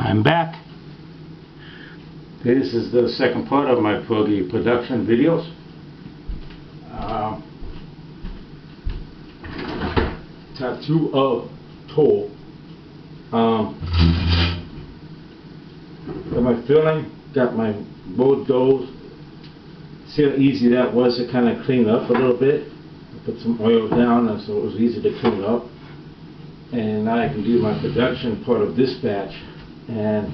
I'm back. This is the second part of my Pierogi production videos. Tattoo of toe. Got my filling, got my both doughs. See how easy that was to kind of clean up a little bit. I put some oil down and so it was easy to clean up. And now I can do my production part of this batch. And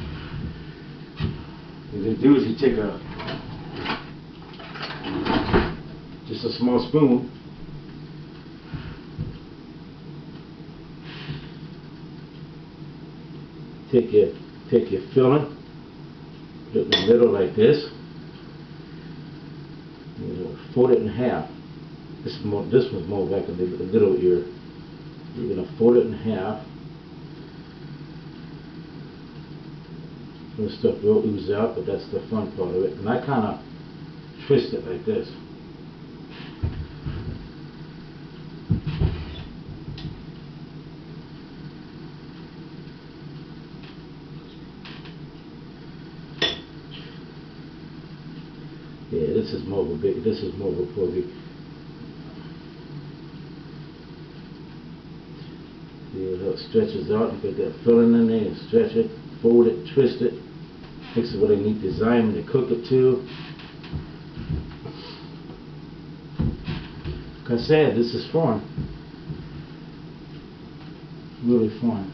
what you do is you take just a small spoon, take your filling, put it in the middle like this, fold it in half. This one's more back in the little ear. You're going to fold it in half. This stuff will ooze out, but that's the fun part of it. And I kind of twist it like this. Yeah, this is more of a Pierogi. See how it stretches out. You put that filling in there and stretch it, fold it, twist it. Makes it with a neat design to cook it to. Like I said, this is fun. Really fun.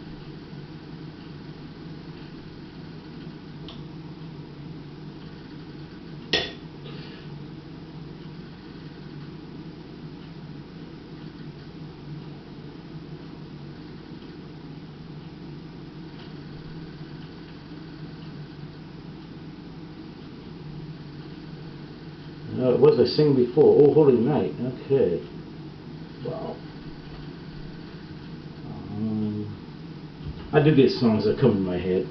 What was I singing before? Oh, Holy Night. Okay. Wow. I do get songs that come in my head.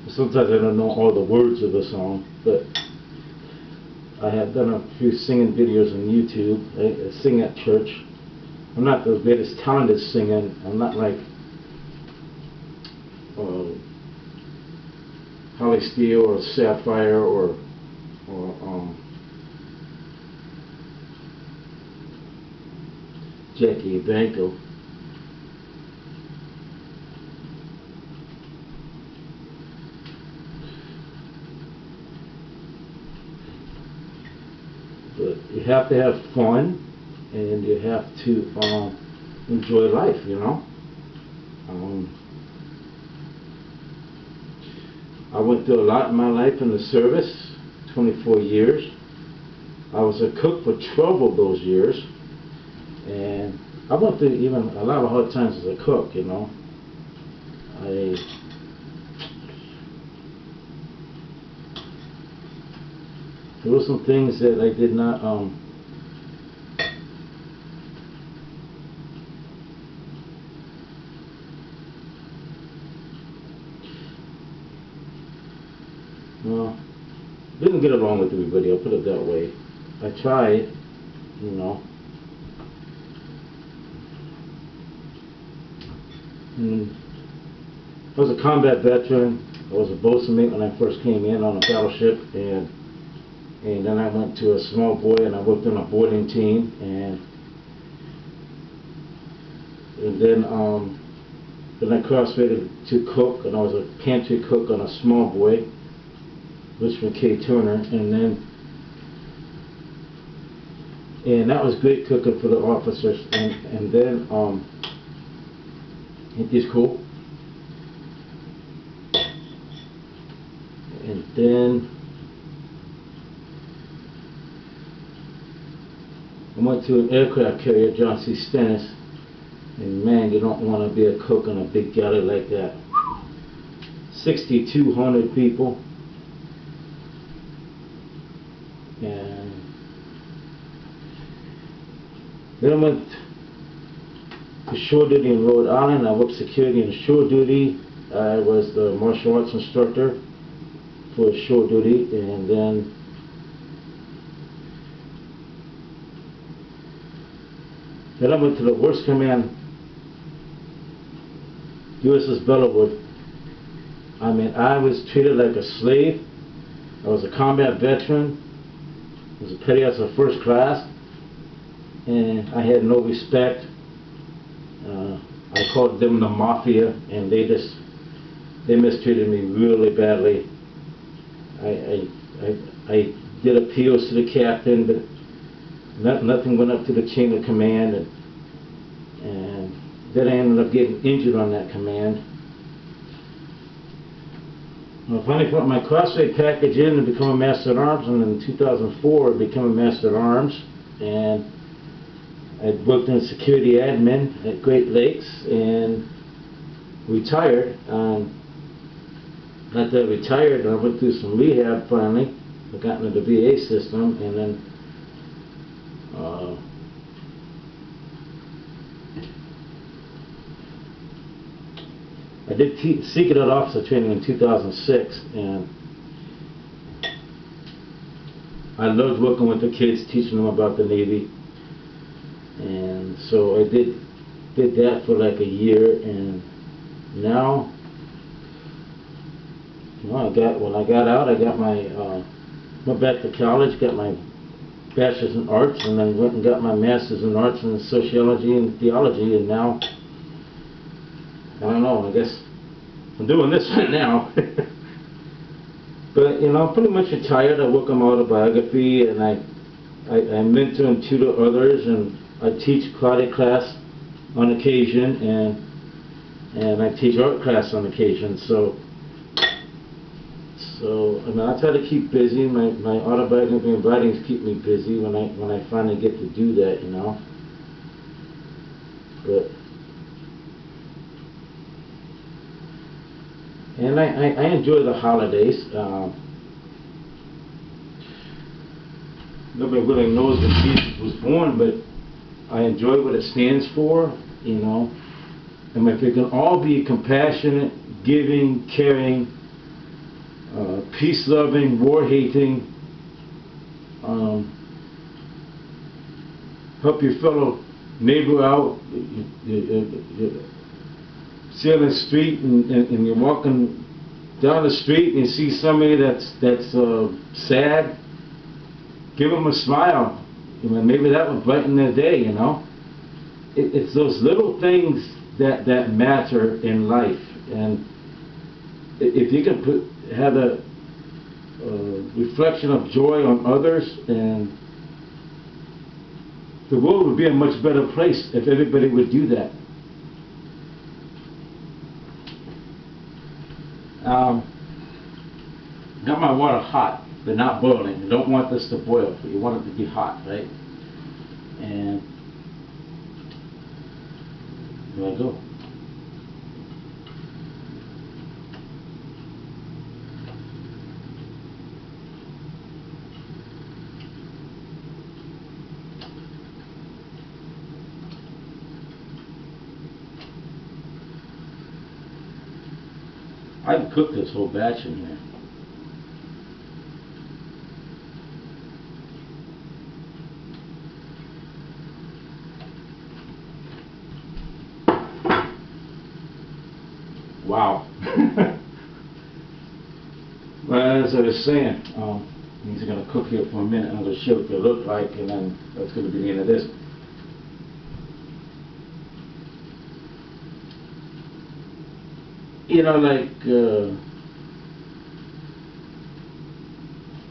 Sometimes I don't know all the words of the song, but I have done a few singing videos on YouTube. I sing at church. I'm not the greatest talented singer. I'm not like Holly Steele or Sapphire or Jackie Banco. But you have to have fun and you have to enjoy life, you know. I went through a lot in my life in the service, 24 years. I was a cook for 12 of those years. And I went through even a lot of hard times as a cook, you know. There were some things that I did not didn't get along with everybody, I'll put it that way. I tried, you know. I was a combat veteran. I was a boatswain when I first came in on a battleship, and then I went to a small boy and I worked on a boarding team, and then I cross-rated to cook, and I was a pantry cook on a small boy, Richmond K. Turner, and that was great cooking for the officers, and then ain't this cool? And then I went to an aircraft carrier, John C. Stennis, and man, you don't want to be a cook on a big galley like that. 6,200 people. And then I went to shore duty in Rhode Island. I worked security in shore duty. I was the martial arts instructor for shore duty, and then I went to the worst command, USS Bellewood, I mean, I was treated like a slave. I was a combat veteran. I was a petty officer first class, and I had no respect. I called them the mafia, and they mistreated me really badly. I did appeals to the captain, but nothing went up to the chain of command, and then I ended up getting injured on that command. I finally put my cross-ray package in to become a Master at Arms, and in 2004 I became a Master at Arms, and I worked in security admin at Great Lakes and retired. After I retired, I went through some rehab finally. I got into the VA system, and then I did secret officer training in 2006, and I loved working with the kids, teaching them about the Navy. And so I did that for like a year, and now, when I got out, I got went back to college, got my bachelor's in arts, and then went and got my master's in arts in sociology and theology, and now, I don't know, I guess I'm doing this right now. But, I'm pretty much retired. I work on my autobiography, and I mentor and tutor others, and I teach karate class on occasion, and I teach art class on occasion. So I mean, I try to keep busy. My autobiography and writings keep me busy when I finally get to do that, But and I enjoy the holidays. Nobody really knows when Jesus was born, but I enjoy what it stands for, And if we can all be compassionate, giving, caring, peace-loving, war-hating, help your fellow neighbor out. See on the street, and you're walking down the street and you see somebody that's sad, give them a smile. Maybe that would brighten their day. It's those little things that matter in life, and if you can have a reflection of joy on others, and the world would be a much better place if everybody would do that. Got my water hot, but not boiling. You don't want this to boil, but you want it to be hot, right? And there I go. I can cook this whole batch in here. Wow. Well, as I was saying, these are going to cook here for a minute. I'm going to show what they look like, and then that's going to be the end of this.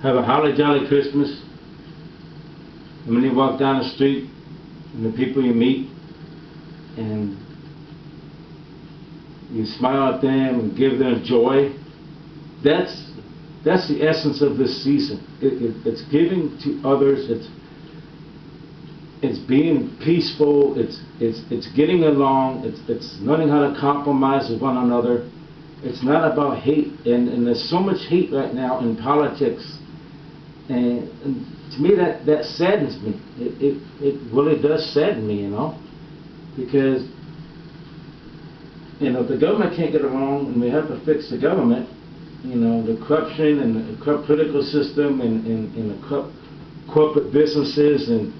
Have a holly jolly Christmas, and when you walk down the street, and the people you meet, and you smile at them and give them joy, that's the essence of this season. It's giving to others. It's being peaceful. It's getting along. It's learning how to compromise with one another. It's not about hate, and there's so much hate right now in politics, and to me that saddens me. It really does sadden me, because the government can't get along, and we have to fix the government. The corruption and the corrupt political system, and the corrupt corporate businesses, and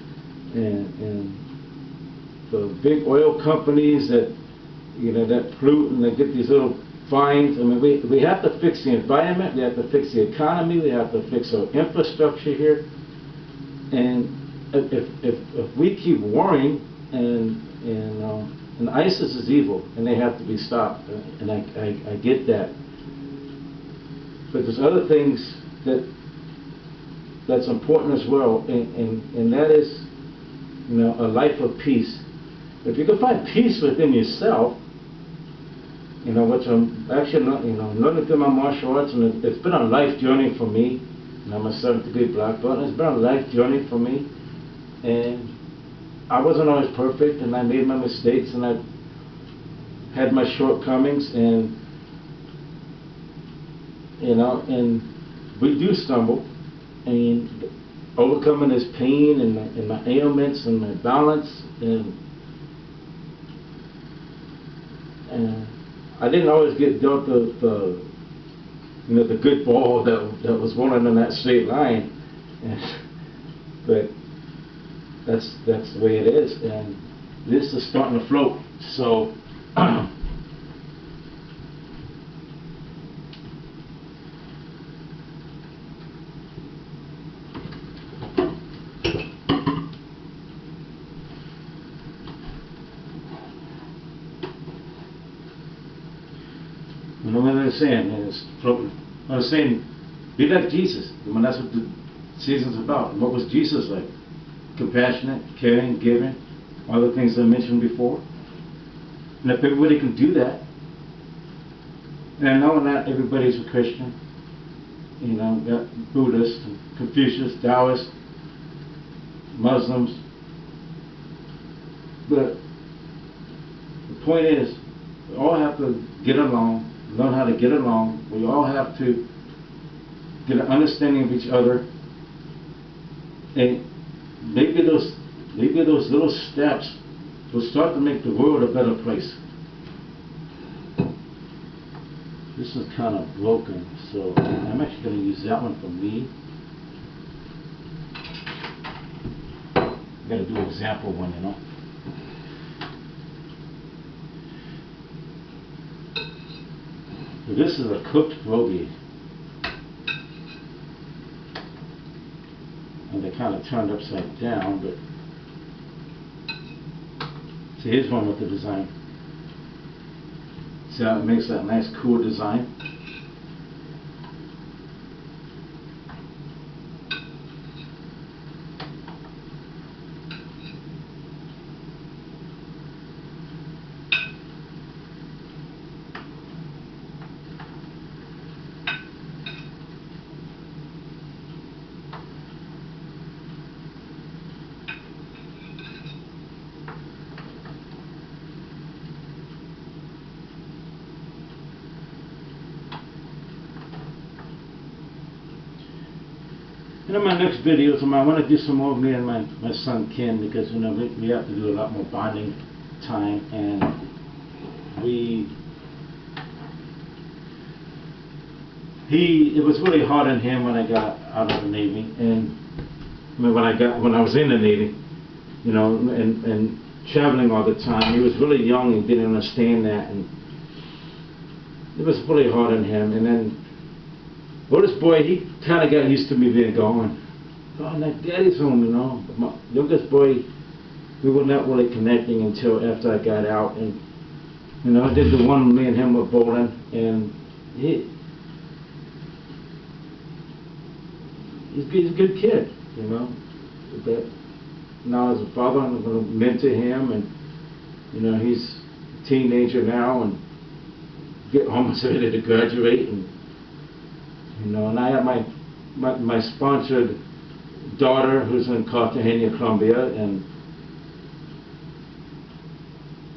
the big oil companies that that pollute, and they get these little fines. I mean, we have to fix the environment, we have to fix the economy, we have to fix our infrastructure here. And if we keep warring, and ISIS is evil, and they have to be stopped, and I get that. But there's other things that's important as well, and that is, you know, a life of peace. If you can find peace within yourself, you know, which I'm actually not, you know, learning through my martial arts, and it's been a life journey for me. And I'm a 7th degree black belt, and it's been a life journey for me. And I wasn't always perfect, and I made my mistakes, and I had my shortcomings, and you know, and we do stumble, and overcoming this pain and my ailments and my balance, and I didn't always get dealt the you know, the good ball that was rolling in that straight line, but that's the way it is, and this is starting to float. So you know what they're saying is, I was saying, be like Jesus. I mean, that's what the season's about. What was Jesus like? Compassionate, caring, giving, all the things I mentioned before. And if everybody can do that, and I know not everybody's a Christian, you know, got Buddhists, Confucius, Taoists, Muslims, but the point is, we all have to get along, learn how to get along. We all have to get an understanding of each other, and maybe those little steps will start to make the world a better place. This is kind of broken, so I'm actually going to use that one for me. I got to do an example one, you know. This is a cooked pierogi, and they kind of turned upside down, but see, here's one with the design. See how it makes that nice cool design? And in my next videos, I want to do some more of me and my son Ken, because you know we have to do a lot more bonding time, and it was really hard on him when I got out of the Navy, and I mean, when I was in the Navy, you know, and traveling all the time. He was really young and didn't understand that, and it was really hard on him. And then oldest boy, he kind of got used to me being gone. Oh, like Daddy's home, you know. But my youngest boy, we were not really connecting until after I got out, and you know, I did the one me and him were bowling, and he's a good kid, you know. But now as a father, I'm going to mentor him, and you know, he's a teenager now, and almost ready to graduate, and you know, and I have my sponsored daughter who's in Cartagena, Colombia, and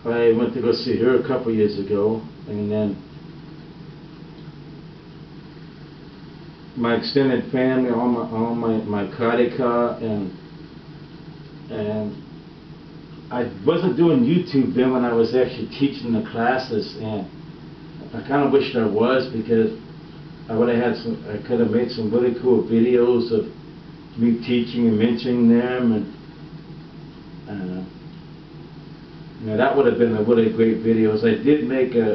I went to go see her a couple years ago, and then my extended family, all my karate ka, and I wasn't doing YouTube then when I was actually teaching the classes, and I kind of wished I was, because I would have had I could have made some really cool videos of me teaching and mentoring them, and Now that would have been a really great videos. I did make I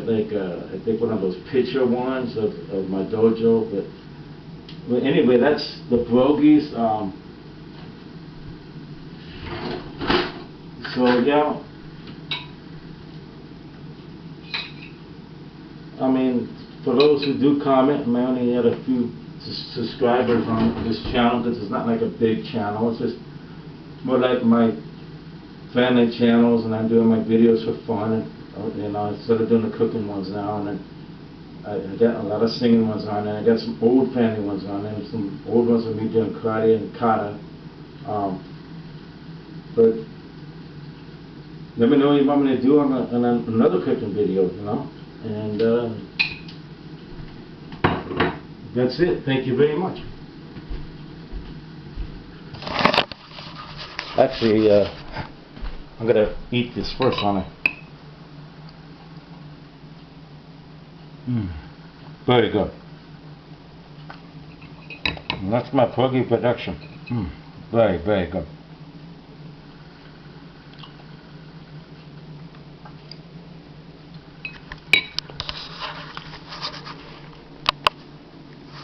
think one of those picture ones of my dojo, but anyway, that's the pierogies. So yeah, I mean, for those who do comment, I only had a few subscribers on this channel because it's not like a big channel. It's just more like my family channels, and I'm doing my videos for fun, and you know, instead of doing the cooking ones now, and then I got a lot of singing ones on there. I got some old family ones on there, and some old ones of me doing karate and kata. But let me know what you want me to do on another cooking video, you know, and that's it. Thank you very much. Actually, I'm gonna eat this first on it. Very good. And that's my pierogi production. Very, very good.